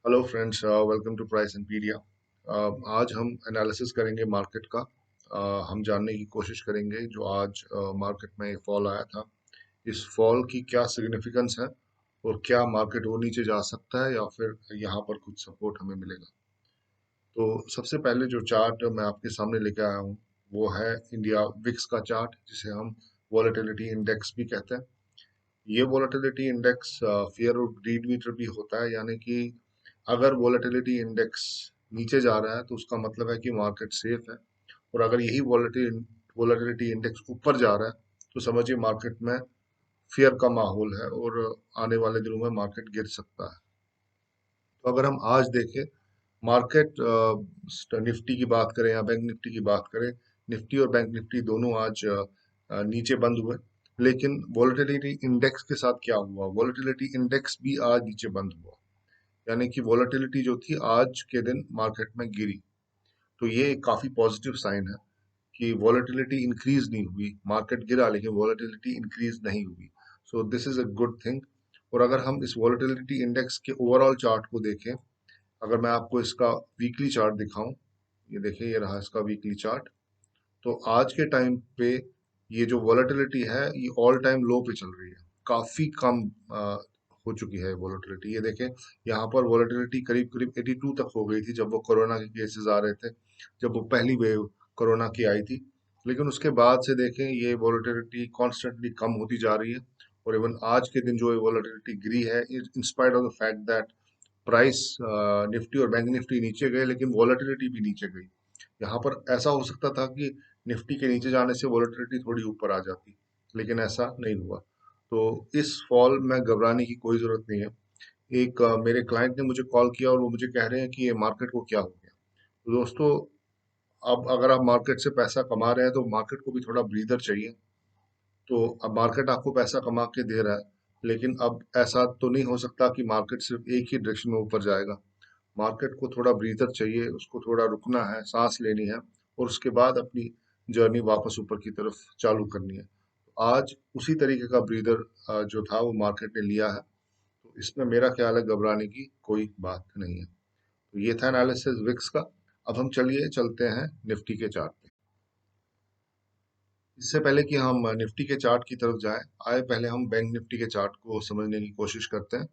Hello friends, welcome to price Empiria. आज हम analysis करेंगे मार्केट का। हम जानने की कोशिश करेंगे जो आज मार्केट में फॉल आया था, इस फॉल की क्या सिग्निफिकेंस है और क्या मार्केट और नीचे जा सकता है या फिर यहाँ पर कुछ सपोर्ट हमें मिलेगा। तो सबसे पहले जो चार्ट मैं आपके सामने लेके आया हूँ वो है इंडिया विक्स का चार्ट, जिसे हम वॉलेटिलिटी इंडेक्स भी कहते हैं। ये वॉलेटिलिटी इंडेक्स फियर और ग्रीड मीटर भी होता है, यानी कि अगर वॉलेटिलिटी इंडेक्स नीचे जा रहा है तो उसका मतलब है कि मार्केट सेफ है, और अगर यही वॉलेटिलिटी इंडेक्स ऊपर जा रहा है तो समझिए मार्केट में फियर का माहौल है और आने वाले दिनों में मार्केट गिर सकता है। तो अगर हम आज देखें मार्केट, निफ्टी की बात करें या बैंक निफ्टी की बात करें, निफ्टी और बैंक निफ्टी दोनों आज नीचे बंद हुए। लेकिन वॉलेटिलिटी इंडेक्स के साथ क्या हुआ, वॉलेटिलिटी इंडेक्स भी आज नीचे बंद हुआ, यानी कि वॉलेटिलिटी जो थी आज के दिन मार्केट में गिरी। तो ये एक काफी पॉजिटिव साइन है कि वॉलेटिलिटी इंक्रीज नहीं हुई, मार्केट गिरा लेकिन वॉलेटिलिटी इंक्रीज नहीं हुई। So this is a good thing. और अगर हम इस वॉलेटिलिटी इंडेक्स के ओवरऑल चार्ट को देखें, अगर मैं आपको इसका वीकली चार्ट दिखाऊं, ये देखिए, ये रहा इसका वीकली चार्ट। तो आज के टाइम पे ये जो वॉलेटिलिटी है ये ऑल टाइम लो पे चल रही है, काफी कम हो चुकी है वॉलेटिलिटी। ये देखें, यहाँ पर वॉलेटिलिटी करीब करीब 82 तक हो गई थी जब वो कोरोना के केसेस आ रहे थे, जब वो पहली वेव कोरोना की आई थी। लेकिन उसके बाद से देखें ये वॉलेटिलिटी कॉन्स्टेंटली कम होती जा रही है। और इवन आज के दिन जो वॉलेटिलिटी गिरी है, in spite of the fact that price, Nifty और बैंक निफ्टी नीचे गए लेकिन वॉलेटिलिटी भी नीचे गई। यहाँ पर ऐसा हो सकता था कि निफ्टी के नीचे जाने से वॉलेटिलिटी थोड़ी ऊपर आ जाती, लेकिन ऐसा नहीं हुआ। तो इस फॉल में घबराने की कोई जरूरत नहीं है। एक मेरे क्लाइंट ने मुझे कॉल किया और वो मुझे कह रहे हैं कि ये मार्केट को क्या हो गया। तो दोस्तों, अब अगर आप मार्केट से पैसा कमा रहे हैं तो मार्केट को भी थोड़ा ब्रीदर चाहिए। तो अब मार्केट आपको पैसा कमा के दे रहा है, लेकिन अब ऐसा तो नहीं हो सकता कि मार्केट सिर्फ एक ही डायरेक्शन में ऊपर जाएगा। मार्केट को थोड़ा ब्रीदर चाहिए, उसको थोड़ा रुकना है, सांस लेनी है, और उसके बाद अपनी जर्नी वापस ऊपर की तरफ चालू करनी है। तो आज उसी तरीके का ब्रीदर जो था वो मार्केट ने लिया है। तो इसमें मेरा ख्याल है घबराने की कोई बात नहीं है। तो ये था एनालिसिस विक्स का। अब हम चलिए चलते हैं निफ्टी के चार्ट पे। इससे पहले कि हम निफ्टी के चार्ट की तरफ जाएं, आए पहले हम बैंक निफ्टी के चार्ट को समझने की कोशिश करते हैं।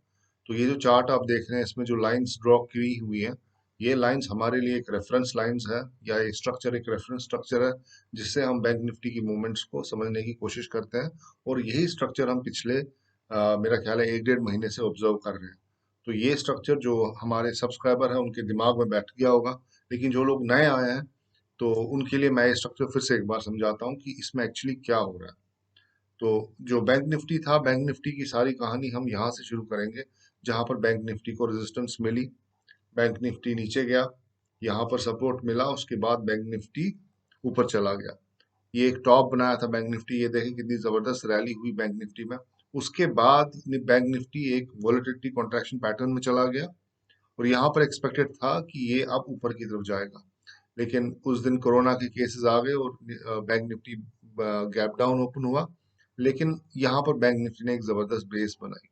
तो ये जो चार्ट आप देख रहे हैं इसमें जो लाइंस ड्रॉ की हुई हैं, ये लाइंस हमारे लिए एक रेफरेंस लाइंस है, या ये स्ट्रक्चर एक रेफरेंस स्ट्रक्चर है जिससे हम बैंक निफ्टी की मूवमेंट्स को समझने की कोशिश करते हैं। और यही स्ट्रक्चर हम पिछले मेरा ख्याल है 1 डेढ़ महीने से ऑब्जर्व कर रहे हैं। तो ये स्ट्रक्चर जो हमारे सब्सक्राइबर है उनके दिमाग में बैठ गया होगा, लेकिन जो लोग नए आए हैं तो उनके लिए मैं ये स्ट्रक्चर फिर से एक बार समझाता हूँ कि इसमें एक्चुअली क्या हो रहा है। तो जो बैंक निफ्टी था, बैंक निफ्टी की सारी कहानी हम यहाँ से शुरू करेंगे, जहाँ पर बैंक निफ्टी को रेजिस्टेंस मिली, बैंक निफ्टी नीचे गया, यहाँ पर सपोर्ट मिला, उसके बाद बैंक निफ्टी ऊपर चला गया। ये एक टॉप बनाया था बैंक निफ्टी, ये देखें कितनी जबरदस्त रैली हुई बैंक निफ्टी में। उसके बाद बैंक निफ्टी एक वॉलेटिलिटी कॉन्ट्रैक्शन पैटर्न में चला गया, और यहाँ पर एक्सपेक्टेड था कि ये अब ऊपर की तरफ जाएगा। लेकिन उस दिन कोरोना के केसेस आ गए और bank Nifty gap down open हुआ। लेकिन यहाँ पर बैंक निफ्टी ने एक जबरदस्त बेस बनाई।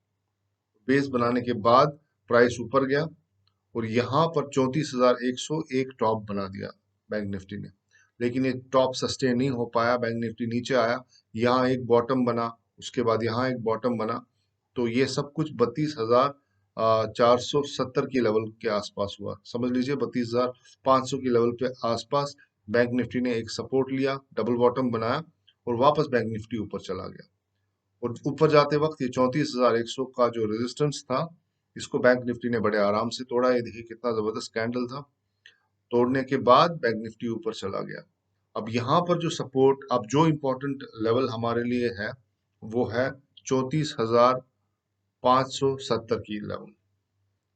बेस बनाने के बाद प्राइस ऊपर गया और यहाँ पर 34,100 एक टॉप बना दिया बैंक निफ्टी ने। लेकिन ये टॉप सस्टेन नहीं हो पाया, बैंक निफ्टी नीचे आया, यहाँ एक बॉटम बना, उसके बाद यहाँ एक बॉटम बना। तो ये सब कुछ 32,470 की लेवल के आसपास हुआ, समझ लीजिए 32,500 की लेवल पे आसपास। बैंक निफ्टी ने एक सपोर्ट लिया, डबल बॉटम बनाया, और वापस बैंक निफ्टी ऊपर चला गया। और ऊपर जाते वक्त ये 34,100 का जो रेजिस्टेंस था, इसको बैंक निफ्टी ने बड़े आराम से तोड़ा। ये देखिए कितना जबरदस्त कैंडल था। तोड़ने के बाद बैंक निफ्टी ऊपर चला गया। अब यहाँ पर जो सपोर्ट, अब जो इम्पोर्टेंट लेवल हमारे लिए है वो है 34,570 की लेवल।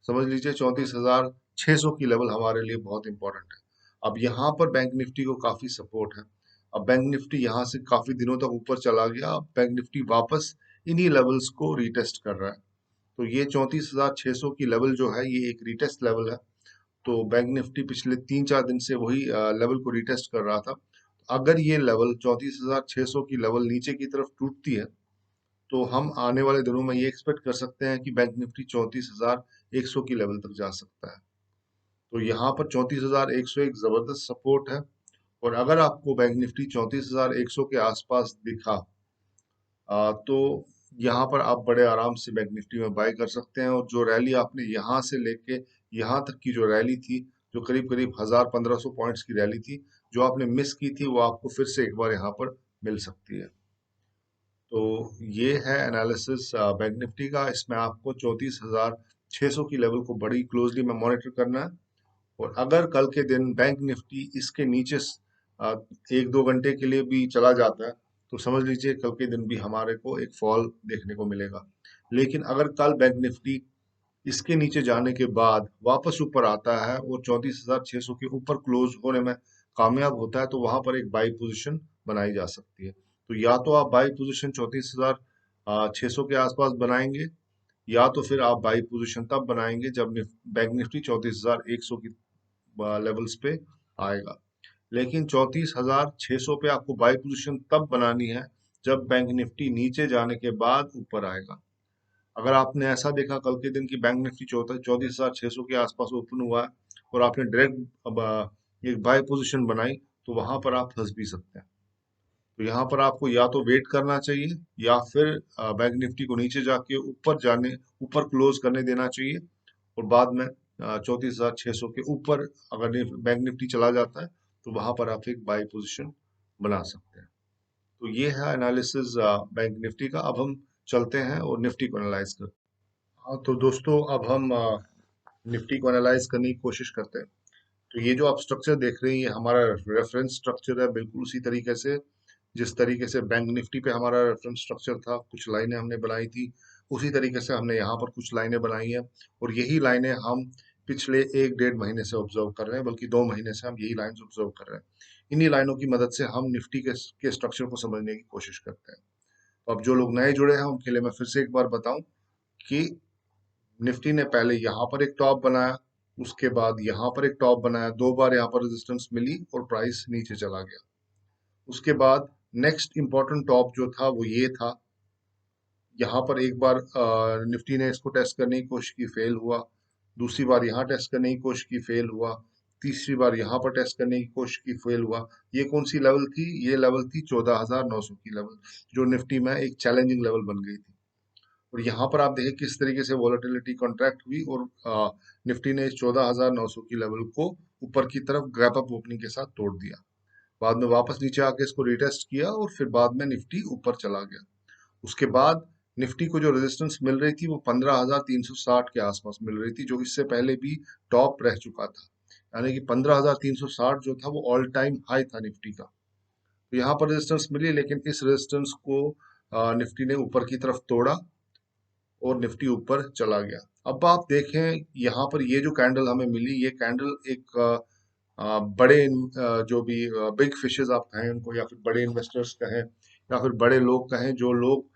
समझ लीजिए 34,600 की लेवल हमारे लिए बहुत इंपॉर्टेंट है। अब यहाँ पर बैंक निफ्टी को काफी सपोर्ट है। अब बैंक निफ्टी यहाँ से काफी दिनों तक ऊपर चला गया, अब बैंक निफ्टी वापस इन्हीं लेवल्स को रीटेस्ट कर रहा है। तो ये 34,600 की लेवल जो है ये एक रीटेस्ट लेवल है। तो बैंक निफ्टी पिछले 3 4 दिन से वही लेवल को रिटेस्ट कर रहा था। अगर ये लेवल 34,600 की लेवल नीचे की तरफ टूटती है तो हम आने वाले दिनों में ये एक्सपेक्ट कर सकते हैं कि बैंक निफ्टी 34,100 की लेवल तक जा सकता है। तो यहाँ पर 34,100 एक जबरदस्त सपोर्ट है। और अगर आपको बैंक निफ्टी 34,100 के आसपास दिखा तो यहाँ पर आप बड़े आराम से बैंक निफ्टी में बाय कर सकते हैं। और जो रैली आपने यहाँ से लेके यहाँ तक की जो रैली थी, जो करीब करीब 1,000-1,500 पॉइंट्स की रैली थी, जो आपने मिस की थी, वो आपको फिर से एक बार यहाँ पर मिल सकती है। तो ये है एनालिसिस बैंक निफ्टी का। इसमें आपको 34,600 की लेवल को बड़ी क्लोजली में मॉनिटर करना है। और अगर कल के दिन बैंक निफ्टी इसके नीचे आ, एक दो घंटे के लिए भी चला जाता है, तो समझ लीजिए कल के दिन भी हमारे को एक फॉल देखने को मिलेगा। लेकिन अगर कल बैंक निफ्टी इसके नीचे जाने के बाद वापस ऊपर आता है और 34,600 के ऊपर क्लोज होने में कामयाब होता है, तो वहां पर एक बाई पोजीशन बनाई जा सकती है। तो या तो आप बाई पोजीशन 34,600 के आसपास बनाएंगे, या तो फिर आप बाई पोजीशन तब बनाएंगे जब बैंक निफ्टी 34,100 की लेवल्स पे आएगा। लेकिन 34,600 पे आपको बाई पोजीशन तब बनानी है जब बैंक निफ्टी नीचे जाने के बाद ऊपर आएगा। अगर आपने ऐसा देखा कल के दिन की बैंक निफ्टी 34,600 के आसपास ओपन हुआ है और आपने डायरेक्ट एक बाय पोजीशन बनाई, तो वहां पर आप फंस भी सकते हैं। तो यहाँ पर आपको या तो वेट करना चाहिए, या फिर बैंक निफ्टी को नीचे जाके ऊपर क्लोज करने देना चाहिए। और बाद में 34,600 के ऊपर अगर बैंक निफ्टी चला जाता है, तो वहां पर आप एक बाय पोजीशन बना सकते हैं। तो ये है एनालिसिस बैंक निफ्टी का। अब हम चलते हैं और निफ्टी को एनालाइज करते हैं। हाँ, तो दोस्तों अब हम निफ्टी को एनालाइज करने की कोशिश करते हैं। तो ये जो आप स्ट्रक्चर देख रहे हैं, ये हमारा रेफरेंस स्ट्रक्चर है, बिल्कुल उसी तरीके से जिस तरीके से बैंक निफ्टी पे हमारा रेफरेंस स्ट्रक्चर था। कुछ लाइनें हमने बनाई थी, उसी तरीके से हमने यहाँ पर कुछ लाइनें बनाई हैं। और यही लाइनें हम पिछले एक डेढ़ महीने से ऑब्जर्व कर रहे हैं, बल्कि 2 महीने से हम यही लाइन्स ऑब्जर्व कर रहे हैं। इन्हीं लाइनों की मदद से हम निफ्टी के स्ट्रक्चर को समझने की कोशिश करते हैं। तो अब जो लोग नए जुड़े हैं उनके लिए मैं फिर से एक बार बताऊं कि निफ्टी ने पहले यहाँ पर एक टॉप बनाया, उसके बाद यहाँ पर एक टॉप बनाया, 2 बार यहाँ पर रेजिस्टेंस मिली और प्राइस नीचे चला गया। उसके बाद नेक्स्ट इंपॉर्टेंट टॉप जो था वो ये था। यहाँ पर एक बार निफ्टी ने इसको टेस्ट करने की कोशिश की, फेल हुआ। दूसरी बार यहाँ टेस्ट करने की कोशिश की, फेल हुआ। तीसरी बार यहाँ पर टेस्ट करने की कोशिश की, फेल हुआ। ये कौन सी लेवल थी? ये लेवल थी 14,900 की लेवल, जो निफ्टी में एक चैलेंजिंग लेवल बन गई थी। और यहाँ पर आप देखें किस तरीके से वॉलेटिलिटी कॉन्ट्रैक्ट हुई और निफ्टी ने इस 14,900 की लेवल को ऊपर की तरफ गैप अप ओपनिंग के साथ तोड़ दिया। बाद में वापस नीचे आके इसको रिटेस्ट किया और फिर बाद में निफ्टी ऊपर चला गया। उसके बाद निफ्टी को जो रेजिस्टेंस मिल रही थी वो 15,360 के आसपास मिल रही थी, जो इससे पहले भी टॉप रह चुका था। यानी कि 15,360 जो था वो ऑल टाइम हाई था निफ्टी का। तो यहाँ पर रेजिस्टेंस मिली, लेकिन इस रेजिस्टेंस को निफ्टी ने ऊपर की तरफ तोड़ा और निफ्टी ऊपर चला गया। अब आप देखें यहाँ पर ये जो कैंडल हमें मिली, ये कैंडल एक जो भी बिग फिशेस आप कहें उनको, या फिर बड़े इन्वेस्टर्स कहें, या फिर बड़े लोग कहें जो लोग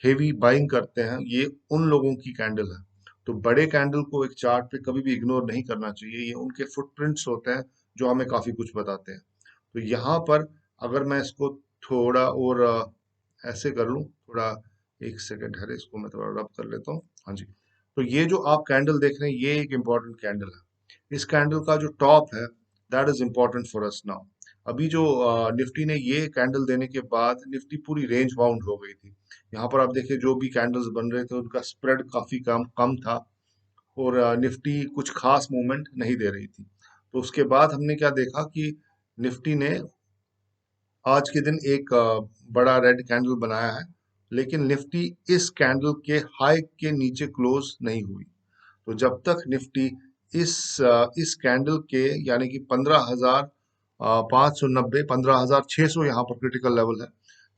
हेवी बाइंग करते हैं, ये उन लोगों की कैंडल है। तो बड़े कैंडल को एक चार्ट पे कभी भी इग्नोर नहीं करना चाहिए। ये उनके फुटप्रिंट्स होते हैं जो हमें काफी कुछ बताते हैं। तो यहाँ पर अगर मैं इसको थोड़ा और ऐसे कर लूँ, थोड़ा एक सेकंड है, इसको मैं थोड़ा रब कर लेता हूँ। हाँ जी। तो ये जो आप कैंडल देख रहे हैं, ये एक इम्पॉर्टेंट कैंडल है। इस कैंडल का जो टॉप है, that is important for us now. अभी जो निफ्टी ने ये कैंडल देने के बाद निफ्टी पूरी रेंज बाउंड हो गई थी। यहाँ पर आप देखिए जो भी कैंडल्स बन रहे थे उनका स्प्रेड काफी कम कम था, और निफ्टी कुछ खास मूवमेंट नहीं दे रही थी। तो उसके बाद हमने क्या देखा कि निफ्टी ने आज के दिन एक बड़ा रेड कैंडल बनाया है, लेकिन निफ्टी इस कैंडल के हाई के नीचे क्लोज नहीं हुई। तो जब तक निफ्टी इस कैंडल के, यानी कि 15,590, 15,600 यहाँ पर क्रिटिकल लेवल है,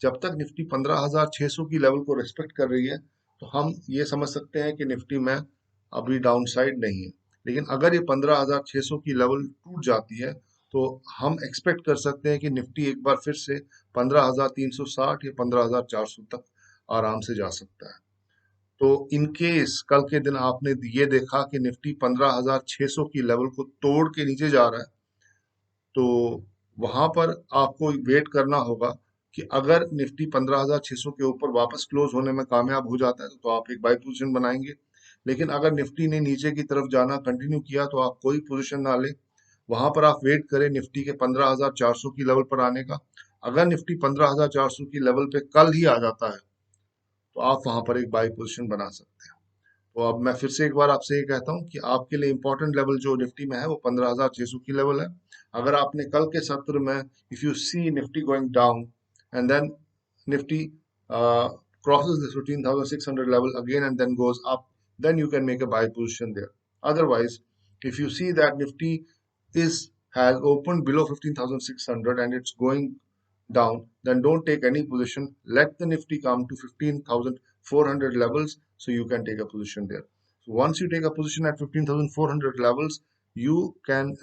जब तक निफ्टी 15,600 की लेवल को रेस्पेक्ट कर रही है, तो हम ये समझ सकते हैं कि निफ्टी में अभी डाउन साइड नहीं है। लेकिन अगर ये 15,600 की लेवल टूट जाती है, तो हम एक्सपेक्ट कर सकते हैं कि निफ्टी एक बार फिर से 15,360 या 15,400 तक आराम से जा सकता है। तो इन केस कल के दिन आपने ये देखा कि निफ्टी 15,600 की लेवल को तोड़ के नीचे जा रहा है, तो वहां पर आपको वेट करना होगा कि अगर निफ्टी 15,600 के ऊपर वापस क्लोज होने में कामयाब हो जाता है तो आप एक बाई पोजीशन बनाएंगे। लेकिन अगर निफ्टी ने नीचे की तरफ जाना कंटिन्यू किया तो आप कोई पोजीशन ना लें, वहां पर आप वेट करें निफ्टी के 15,400 की लेवल पर आने का। अगर निफ्टी 15,400 की लेवल पे कल ही आ जाता है तो आप वहां पर एक बाई पोजीशन बना सकते हैं। तो अब मैं फिर से एक बार आपसे ये कहता हूँ कि आपके लिए इंपॉर्टेंट लेवल जो निफ्टी में है वो 15,600 की लेवल है। अगर आपने कल के सत्र में if you see Nifty going down and then Nifty crosses this 15,600 level again and then goes up, then you can make a buy position there. Otherwise, if you see that Nifty is has opened below 15,600 and it's going down, then don't take any position. Let the Nifty come to 15,400 levels so you can take a position there. So once you take a position at 15,400 levels, you can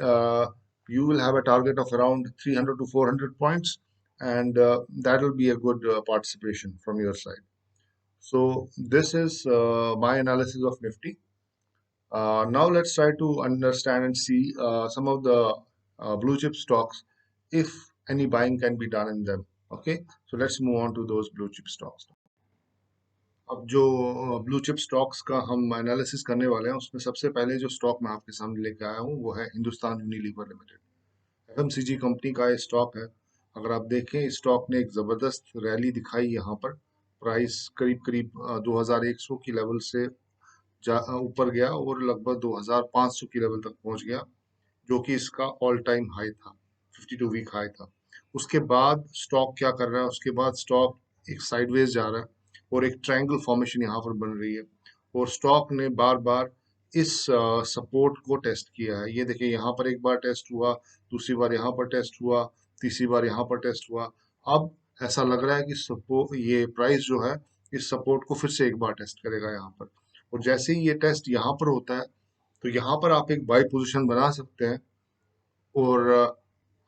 you will have a target of around 300 to 400 points, and that will be a good participation from your side. So this is my analysis of Nifty. Now let's try to understand and see some of the blue chip stocks, if any buying can be done in them. Okay, so let's move on to those blue chip stocks. अब जो blue chip stocks का हम analysis करने वाले हैं उसमें सबसे पहले जो स्टॉक मैं आपके सामने लेके आया हूँ वो है Hindustan Unilever limited. FMCG company का ये स्टॉक है। अगर आप देखें इस स्टॉक ने एक ज़बरदस्त रैली दिखाई यहाँ पर। प्राइस करीब करीब 2100 की लेवल से ऊपर गया और लगभग 2500 की लेवल तक पहुंच गया, जो कि इसका ऑल टाइम हाई था, 52 वीक हाई था। उसके बाद स्टॉक क्या कर रहा है, उसके बाद स्टॉक एक साइडवेज जा रहा है और एक ट्रायंगल फॉर्मेशन यहाँ पर बन रही है और स्टॉक ने बार बार इस सपोर्ट को टेस्ट किया है। ये देखिए यहाँ पर एक बार टेस्ट हुआ, दूसरी बार यहाँ पर टेस्ट हुआ, तीसरी बार यहाँ पर टेस्ट हुआ। अब ऐसा लग रहा है कि सपोर्ट ये प्राइस जो है इस सपोर्ट को फिर से एक बार टेस्ट करेगा यहाँ पर। और जैसे ही ये टेस्ट यहाँ पर होता है तो यहाँ पर आप एक बाई पोजीशन बना सकते हैं और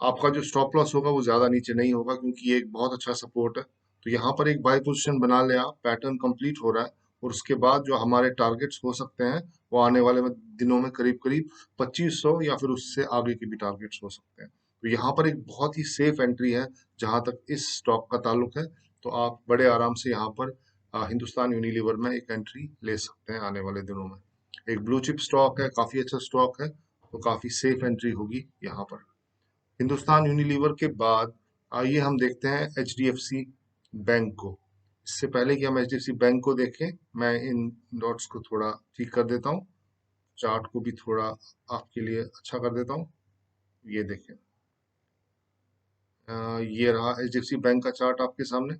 आपका जो स्टॉप लॉस होगा वो ज़्यादा नीचे नहीं होगा क्योंकि ये एक बहुत अच्छा सपोर्ट है। तो यहाँ पर एक बाई पोजीशन बना ले आप, पैटर्न कंप्लीट हो रहा है और उसके बाद जो हमारे टारगेट्स हो सकते हैं वो आने वाले दिनों में करीब करीब 2500 या फिर उससे आगे के भी टारगेट्स हो सकते हैं। तो यहाँ पर एक बहुत ही सेफ एंट्री है जहाँ तक इस स्टॉक का ताल्लुक है। तो आप बड़े आराम से यहाँ पर हिंदुस्तान यूनिलीवर में एक एंट्री ले सकते हैं आने वाले दिनों में। एक ब्लू चिप स्टॉक है, काफ़ी अच्छा स्टॉक है, तो काफ़ी सेफ एंट्री होगी यहाँ पर। हिंदुस्तान यूनिलीवर के बाद आइए हम देखते हैं एचडीएफसी बैंक को। इससे पहले कि हम एचडीएफसी बैंक को देखें, मैं इन डॉट्स को थोड़ा ठीक कर देता हूँ, चार्ट को भी थोड़ा आपके लिए अच्छा कर देता हूँ। ये देखें, ये रहा एचडीएफसी बैंक का चार्ट आपके सामने।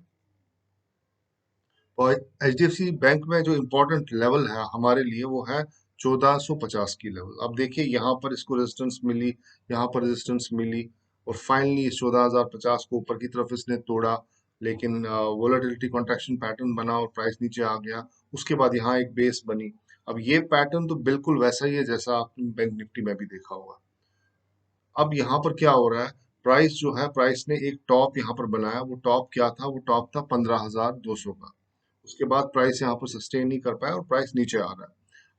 और एचडीएफसी बैंक में जो इम्पोर्टेंट लेवल है हमारे लिए वो है 1450 की लेवल। अब देखिए यहाँ पर इसको रेजिस्टेंस मिली, यहाँ पर रेजिस्टेंस मिली और फाइनली इस 14,050 को ऊपर की तरफ इसने तोड़ा, लेकिन वोलेटिलिटी कॉन्ट्रैक्शन पैटर्न बना और प्राइस नीचे आ गया। उसके बाद यहाँ एक बेस बनी। अब ये पैटर्न तो बिल्कुल वैसा ही है जैसा आपने बैंक निफ्टी में भी देखा होगा। अब यहाँ पर क्या हो रहा है, प्राइस जो है, प्राइस ने एक टॉप यहाँ पर बनाया। वो टॉप क्या था, वो टॉप था 15,200 का। उसके बाद प्राइस यहाँ पर सस्टेन नहीं कर पाया और प्राइस नीचे आ रहा है।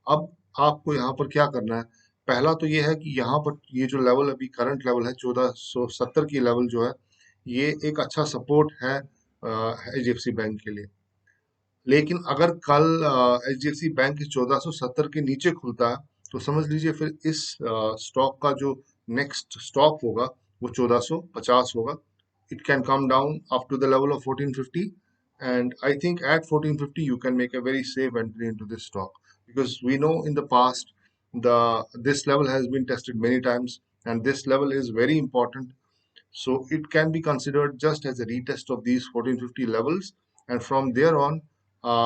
अब आपको यहाँ पर क्या करना है, पहला तो ये है कि यहाँ पर ये जो लेवल अभी करंट लेवल है 1470 की लेवल जो है, ये एक अच्छा सपोर्ट है एचडीएफसी बैंक के लिए। लेकिन अगर कल एचडीएफसी बैंक इस 1470 के नीचे खुलता है तो समझ लीजिए फिर इस स्टॉक का जो नेक्स्ट स्टॉप होगा वो 1450 होगा। It can come down up to the level of 1450 and I think at 1450 you can make a very safe entry into this stock because we know in the past the this level has been tested many times and this level is very important. So it can be considered just as a retest of these 1450 levels, and from there on,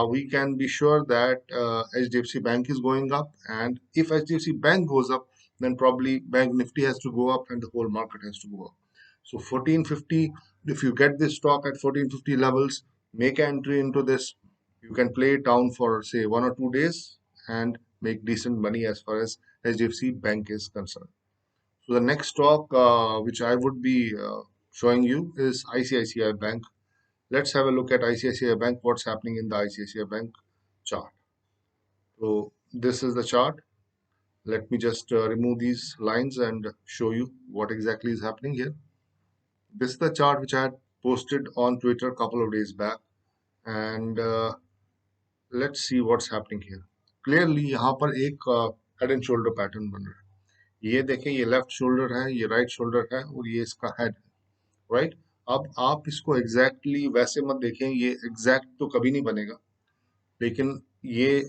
we can be sure that HDFC Bank is going up, and if HDFC Bank goes up, then probably Bank Nifty has to go up and the whole market has to go up. So 1450, if you get this stock at 1450 levels, make an entry into this. You can play it down for say 1 or 2 days and make decent money as far as HDFC Bank is concerned. So the next stock which I would be showing you is ICICI Bank. Let's have a look at ICICI Bank, what's happening in the ICICI Bank chart. So this is the chart. Let me just remove these lines and show you what exactly is happening here. This is the chart which I had posted on Twitter a couple of days back, and let's see what's happening here. Clearly यहाँ पर एक head and shoulder pattern बन रहा है। ये देखें, ये left shoulder है, ये राइट शोल्डर है, और ये इसका हेड है, राइट। अब आप इसको एग्जैक्टली वैसे मत देखें, ये एग्जैक्ट तो कभी नहीं बनेगा, लेकिन ये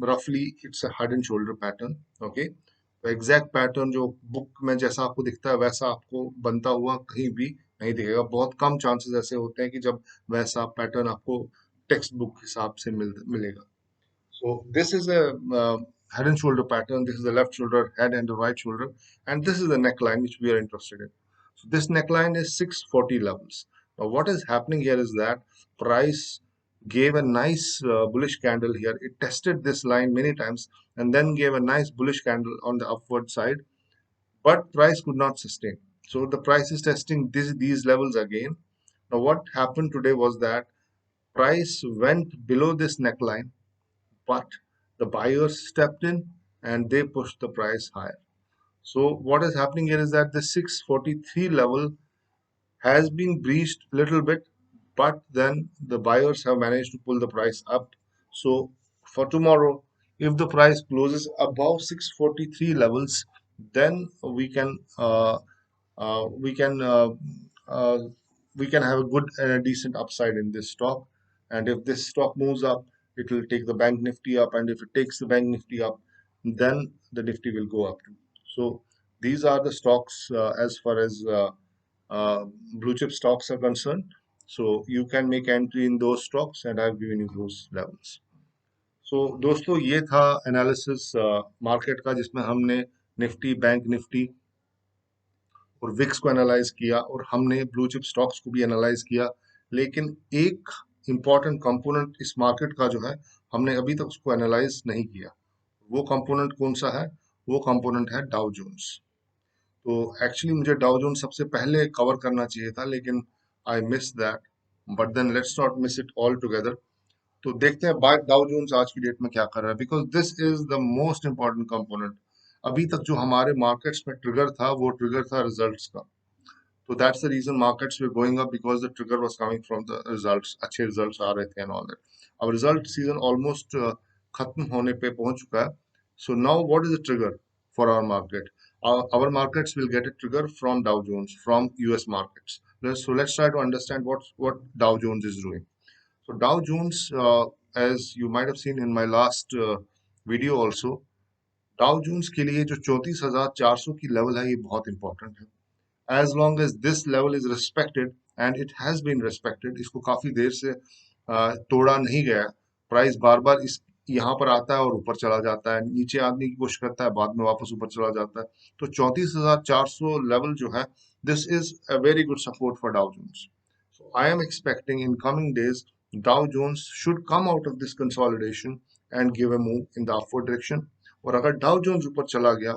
रफली it's a head and shoulder pattern. Okay, तो एग्जैक्ट पैटर्न जो बुक में जैसा आपको दिखता है वैसा आपको बनता हुआ कहीं भी नहीं दिखेगा। बहुत कम चांसेस ऐसे होते हैं कि जब वैसा पैटर्न आपको टेक्स्ट बुक हिसाब से मिलेगा। So this is a head and shoulder pattern. This is the left shoulder head and the right shoulder, and this is the neckline which we are interested in. So this neckline is 640 levels. Now what is happening here is that price gave a nice bullish candle here. It tested this line many times and then gave a nice bullish candle on the upward side, but price could not sustain. So the price is testing these levels again. Now what happened today was that price went below this neckline, but the buyers stepped in and they pushed the price higher. So what is happening here is that the 643 level has been breached a little bit, but then the buyers have managed to pull the price up. So for tomorrow, if the price closes above 643 levels, then uh, we can uh, uh, we can have a good and a decent upside in this stock. And if this stock moves up, it will take the bank nifty up, and if it takes the bank nifty up, then the nifty will go up too. So these are the stocks as far as uh, blue chip stocks are concerned. So you can make entry in those stocks, and I've given you those levels. So दोस्तों, ये था analysis market का, जिसमें हमने Nifty, bank Nifty और Vicks को analyse किया, और हमने ब्लू चिप स्टॉक्स को भी एनालाइज किया। लेकिन एक इम्पॉर्टेंट कंपोनेंट इस मार्केट का जो है, हमने अभी तक उसको एनालाइज नहीं किया। वो कंपोनेंट कौन सा है? वो कंपोनेंट है डाउ जोन्स। तो एक्चुअली मुझे डाउ जोन्स सबसे पहले कवर करना चाहिए था, लेकिन I miss that, but then let's not miss it all together. तो देखते हैं बाय डाउ जोन्स आज की डेट में क्या कर रहा है, because this is the most important component. अभी तक जो हमारे मार्केट्स में ट्रिगर था, वो ट्रिगर था रिजल्ट्स का। तो that's the reason markets were going up, because the trigger was coming from the results. अच्छे रिजल्ट्स आ रहे थे एंड ऑल दैट। अब रिजल्ट सीजन ऑलमोस्ट खत्म होने पे पहुंच चुका है। So now what is the trigger for our market? Our markets will get a trigger from Dow Jones, from US markets. So let's try to understand what Dow Jones is doing. So Dow Jones, as you might have seen in my last video also, Dow Jones के लिए जो 34,400 की level है, ये बहुत important है। as long as this level is respected, and it has been respected, इसको काफी देर से तोड़ा नहीं गया। प्राइस बार बार इस यहाँ पर आता है और ऊपर चला जाता है, नीचे आने की कोशिश करता है, बाद में वापस ऊपर चला जाता है। तो 34,400 लेवल जो है, this is a very good support for Dow Jones. So I am expecting in coming days Dow Jones should come out of this consolidation and give a move in the upward direction. और अगर Dow Jones ऊपर चला गया,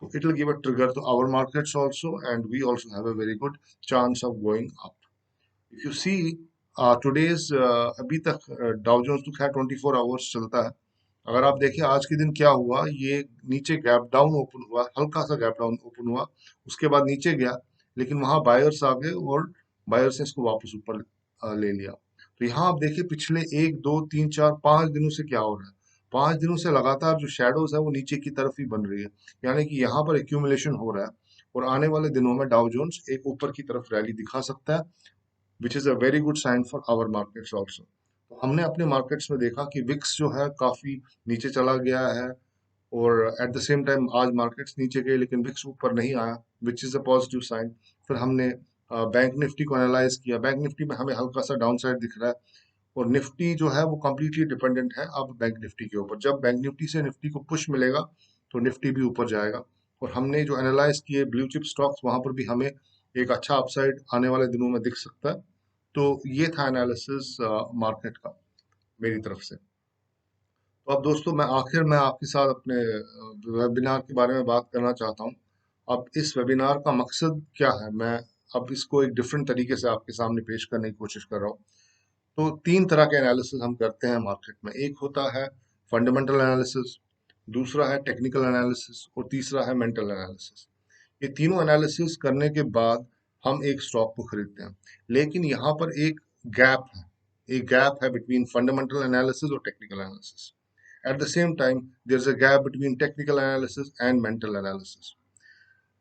so it will give a trigger to our markets also, and we also have a very good chance of going up. If you see today's अभी तक Dow Jones तो खैर 24 hours चलता है। अगर आप देखें आज के दिन क्या हुआ, ये नीचे गैप डाउन ओपन हुआ, हल्का सा गैप डाउन ओपन हुआ, उसके बाद नीचे गया, लेकिन वहां बायर्स आ गए और बायर्स ने इसको वापस ऊपर ले लिया। तो यहाँ आप देखिए पिछले 1 2 3 4 5 दिनों से क्या हो रहा है। 5 दिनों से लगातार जो शेडोज है वो नीचे की तरफ ही बन रही है, यानी कि यहाँ पर एक्यूमुलेशन हो रहा है, और आने वाले दिनों में डाउ जोन्स एक ऊपर की तरफ रैली दिखा सकता है, which is a very good sign for our markets also. तो हमने अपने मार्केट्स में देखा कि विक्स जो है काफी नीचे चला गया है, और एट द सेम टाइम आज मार्केट्स नीचे गए लेकिन विक्स ऊपर नहीं आया, which is a positive sign. फिर हमने बैंक निफ्टी को एनालाइज किया। बैंक निफ्टी में हमें हल्का सा डाउन साइड दिख रहा है, और निफ्टी जो है वो कम्प्लीटली डिपेंडेंट है अब बैंक निफ्टी के ऊपर। जब बैंक निफ्टी से निफ्टी को पुश मिलेगा तो निफ्टी भी ऊपर जाएगा। और हमने जो एनालाइज किए ब्लू चिप स्टॉक्स, वहां पर भी हमें एक अच्छा अपसाइड आने वाले दिनों में दिख सकता है। तो ये था एनालिसिस मार्केट का मेरी तरफ से। तो अब दोस्तों, मैं आखिर में आपके साथ अपने वेबिनार के बारे में बात करना चाहता हूँ। अब इस वेबिनार का मकसद क्या है, मैं अब इसको एक डिफरेंट तरीके से आपके सामने पेश करने की कोशिश कर रहा हूँ। तो 3 तरह के एनालिसिस हम करते हैं मार्केट में। एक होता है फंडामेंटल एनालिसिस, दूसरा है टेक्निकल एनालिसिस, और तीसरा है मेंटल एनालिसिस। ये तीनों एनालिसिस करने के बाद हम एक स्टॉक को खरीदते हैं। लेकिन यहाँ पर एक गैप है बिटवीन फंडामेंटल एनालिसिस और technical analysis. At the same time there is a gap between technical analysis and mental analysis.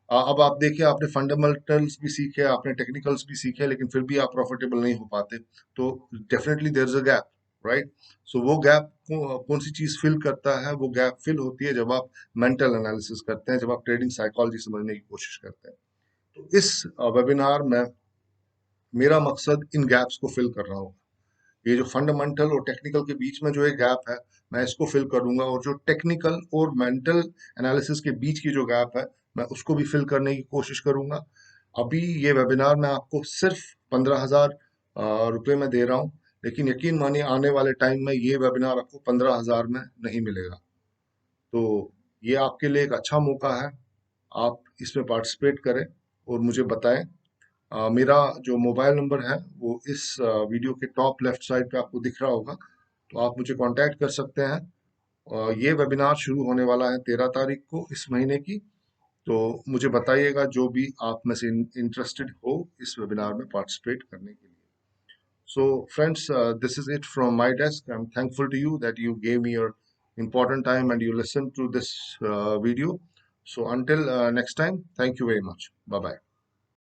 अब आप देखिए, आपने फंडामेंटल्स भी सीखे, आपने टेक्निकल्स भी सीखे, लेकिन फिर भी आप प्रॉफिटेबल नहीं हो पाते, तो definitely there is a gap, right? So वो गैप कौन सी चीज फिल करता है? वो गैप फिल होती है जब आप मेंटल एनालिसिस करते हैं, जब आप ट्रेडिंग साइकोलॉजी समझने की कोशिश करते हैं। तो इस वेबिनार में मेरा मकसद इन गैप्स को फिल कर रहा हूँ। ये जो फंडामेंटल और टेक्निकल के बीच में जो एक गैप है, मैं इसको फिल करूंगा, और जो टेक्निकल और मेंटल एनालिसिस के बीच की जो गैप है, मैं उसको भी फिल करने की कोशिश करूंगा। अभी ये वेबिनार मैं आपको सिर्फ 15,000 रुपये में दे रहा हूँ, लेकिन यकीन मानिए आने वाले टाइम में ये वेबिनार आपको 15,000 में नहीं मिलेगा। तो ये आपके लिए एक अच्छा मौका है, आप इसमें पार्टिसिपेट करें और मुझे बताएं। मेरा जो मोबाइल नंबर है वो इस वीडियो के टॉप लेफ्ट साइड पे आपको दिख रहा होगा, तो आप मुझे कांटेक्ट कर सकते हैं। ये वेबिनार शुरू होने वाला है 13 तारीख को इस महीने की। तो मुझे बताइएगा जो भी आप में से इंटरेस्टेड हो इस वेबिनार में पार्टिसिपेट करने के लिए। So friends, this is it from my desk. I'm thankful to you that you gave me your important time and you listened to this video. So until next time, thank you very much. Bye bye.